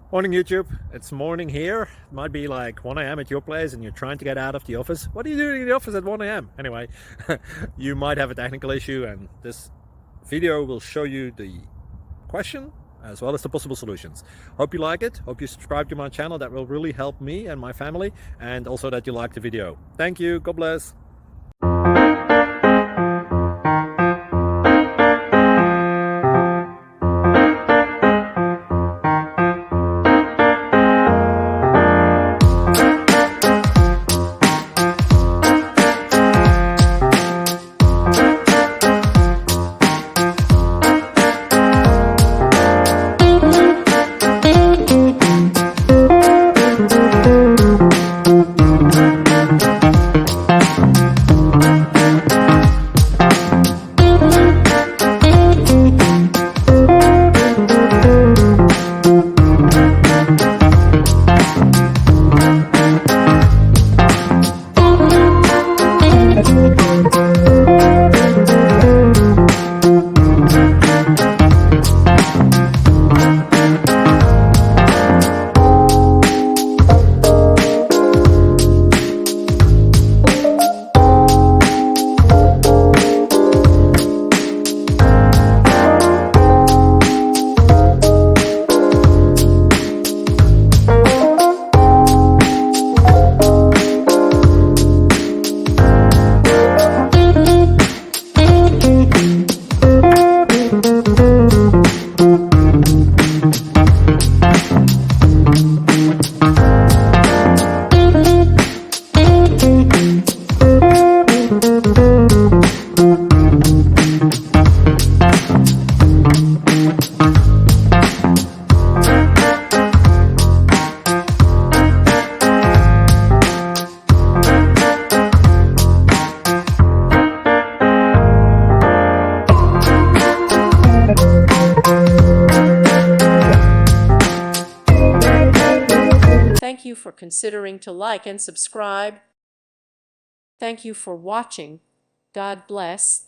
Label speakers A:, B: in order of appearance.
A: Morning YouTube, it's morning here. It might be like 1 a.m. at your place and you're trying to get out of the office. What are you doing in the office at 1 a.m.? Anyway, you might have a technical issue and this video will show you the question as well as the possible solutions. Hope you like it, hope you subscribe to my channel. That will really help me and my family, and also that you like the video. Thank you, God bless.
B: Thank you for considering to like and subscribe. Thank you for watching. God bless.